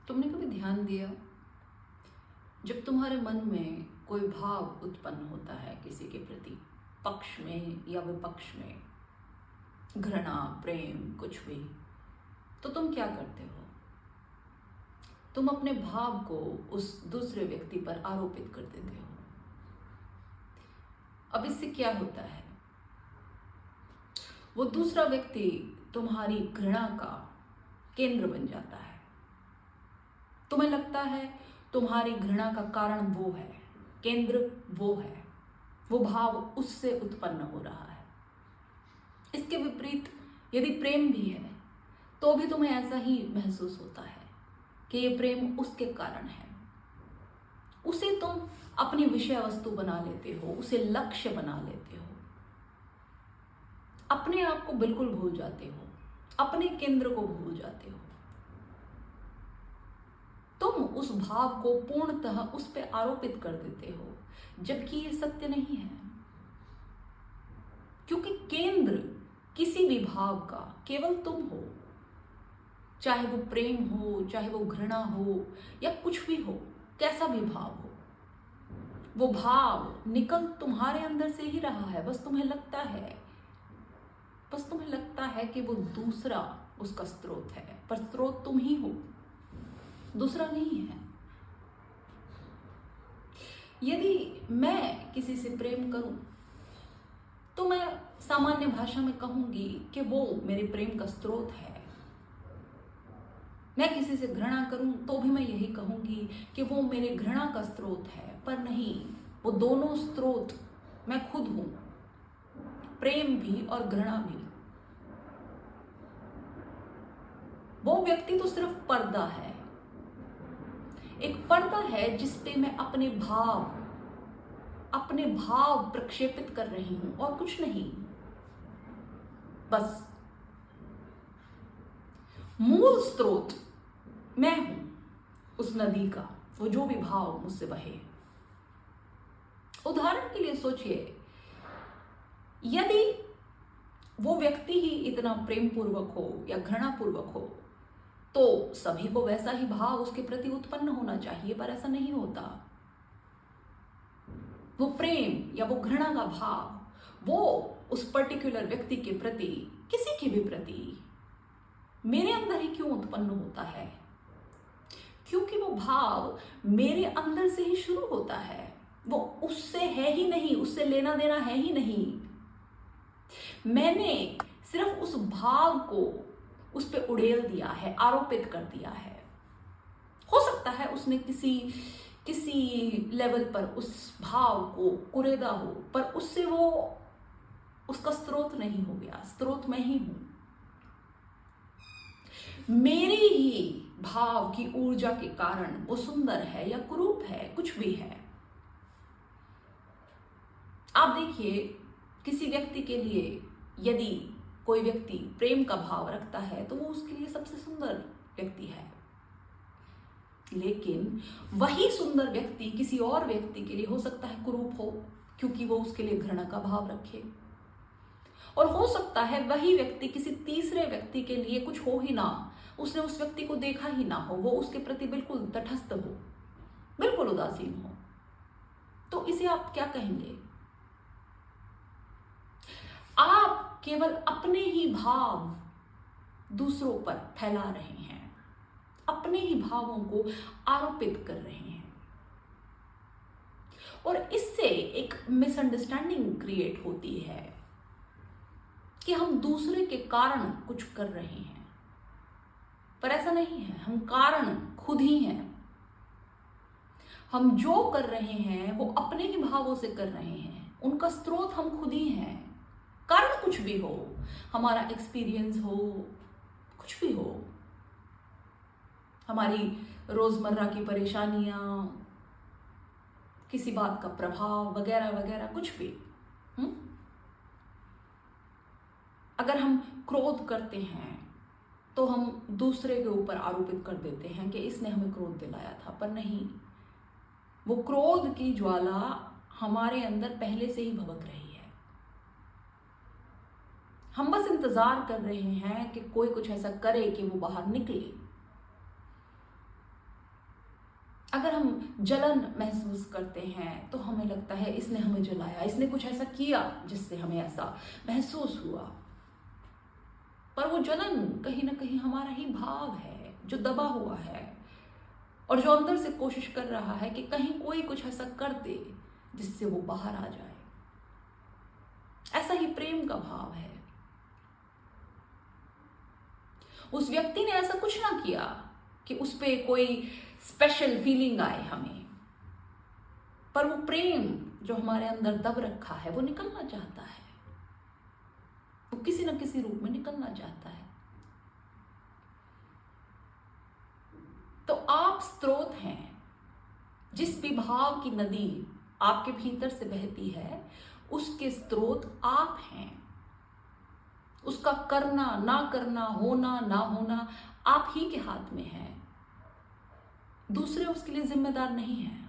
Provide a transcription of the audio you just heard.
तुमने कभी ध्यान दिया, जब तुम्हारे मन में कोई भाव उत्पन्न होता है किसी के प्रति, पक्ष में या विपक्ष में, घृणा, प्रेम, कुछ भी, तो तुम क्या करते हो? तुम अपने भाव को उस दूसरे व्यक्ति पर आरोपित कर देते हो। अब इससे क्या होता है? वो दूसरा व्यक्ति तुम्हारी घृणा का केंद्र बन जाता है। तुम्हें लगता है तुम्हारी घृणा का कारण वो है, केंद्र वो है, वो भाव उससे उत्पन्न हो रहा है। इसके विपरीत यदि प्रेम भी है तो भी तुम्हें ऐसा ही महसूस होता है कि ये प्रेम उसके कारण है। उसे तुम अपनी विषय वस्तु बना लेते हो, उसे लक्ष्य बना लेते हो, अपने आप को बिल्कुल भूल जाते हो, अपने केंद्र को भूल जाते हो। तुम उस भाव को पूर्णतः उस पर आरोपित कर देते हो, जबकि ये सत्य नहीं है। क्योंकि केंद्र किसी भी भाव का केवल तुम हो, चाहे वो प्रेम हो, चाहे वो घृणा हो या कुछ भी हो, कैसा भी भाव हो, वो भाव निकल तुम्हारे अंदर से ही रहा है। बस तुम्हें लगता है कि वो दूसरा उसका स्रोत है, पर स्रोत तुम ही हो, दूसरा नहीं है। यदि मैं किसी से प्रेम करूं तो मैं सामान्य भाषा में कहूंगी कि वो मेरे प्रेम का स्रोत है। मैं किसी से घृणा करूं तो भी मैं यही कहूंगी कि वो मेरे घृणा का स्रोत है, पर नहीं, वो दोनों स्रोत मैं खुद हूं, प्रेम भी और घृणा भी। वो व्यक्ति तो सिर्फ पर्दा है, एक पर्दा है जिस पे मैं अपने भाव प्रक्षेपित कर रही हूं और कुछ नहीं। बस मूल स्रोत मैं हूं उस नदी का, वो जो भी भाव मुझसे बहे। उदाहरण के लिए सोचिए, यदि वो व्यक्ति ही इतना प्रेम पूर्वक हो या घृणा पूर्वक हो तो सभी को वैसा ही भाव उसके प्रति उत्पन्न होना चाहिए, पर ऐसा नहीं होता। वो प्रेम या वो घृणा का भाव वो उस पर्टिकुलर व्यक्ति के प्रति, किसी के भी प्रति, मेरे अंदर ही क्यों उत्पन्न होता है? क्योंकि वो भाव मेरे अंदर से ही शुरू होता है। वो उससे है ही नहीं, उससे लेना देना है ही नहीं। मैंने सिर्फ उस भाव को उस पे उड़ेल दिया है, आरोपित कर दिया है। हो सकता है उसने किसी लेवल पर उस भाव को कुरेदा हो, पर उससे वो उसका स्रोत नहीं हो गया। स्रोत मैं ही हूं। मेरी ही भाव की ऊर्जा के कारण वो सुंदर है या कुरूप है, कुछ भी है। आप देखिए, किसी व्यक्ति के लिए यदि कोई व्यक्ति प्रेम का भाव रखता है तो वो उसके लिए सबसे सुंदर व्यक्ति है। लेकिन वही सुंदर व्यक्ति किसी और व्यक्ति के लिए हो सकता है कुरूप हो, क्योंकि वो उसके लिए घृणा का भाव रखे। और हो सकता है वही व्यक्ति किसी तीसरे व्यक्ति के लिए कुछ हो ही ना, उसने उस व्यक्ति को देखा ही ना हो, वो उसके प्रति बिल्कुल तटस्थ हो, बिल्कुल उदासीन हो। तो इसे आप क्या कहेंगे? आप केवल अपने ही भाव दूसरों पर फैला रहे हैं, अपने ही भावों को आरोपित कर रहे हैं, और इससे एक मिसअंडरस्टैंडिंग क्रिएट होती है कि हम दूसरे के कारण कुछ कर रहे हैं, पर ऐसा नहीं है। हम कारण खुद ही हैं। हम जो कर रहे हैं वो अपने ही भावों से कर रहे हैं, उनका स्रोत हम खुद ही हैं। कारण कुछ भी हो, हमारा एक्सपीरियंस हो, कुछ भी हो, हमारी रोजमर्रा की परेशानियां, किसी बात का प्रभाव वगैरह वगैरह, कुछ भी। अगर हम क्रोध करते हैं तो हम दूसरे के ऊपर आरोपित कर देते हैं कि इसने हमें क्रोध दिलाया था, पर नहीं, वो क्रोध की ज्वाला हमारे अंदर पहले से ही भभक रही है। हम बस इंतजार कर रहे हैं कि कोई कुछ ऐसा करे कि वो बाहर निकले। अगर हम जलन महसूस करते हैं तो हमें लगता है इसने हमें जलाया, इसने कुछ ऐसा किया जिससे हमें ऐसा महसूस हुआ। पर वो जलन कहीं ना कहीं हमारा ही भाव है जो दबा हुआ है और जो अंदर से कोशिश कर रहा है कि कहीं कोई कुछ ऐसा कर दे जिससे वो बाहर आ जाए। ऐसा ही प्रेम का भाव है। उस व्यक्ति ने ऐसा कुछ ना किया कि उस पे कोई स्पेशल फीलिंग आए हमें, पर वो प्रेम जो हमारे अंदर दब रखा है वो निकलना चाहता है, वो किसी न किसी रूप में निकलना चाहता है। तो आप स्रोत हैं। जिस भी भाव की नदी आपके भीतर से बहती है उसके स्रोत आप हैं। उसका करना ना करना, होना ना होना आप ही के हाथ में है। दूसरे उसके लिए जिम्मेदार नहीं है।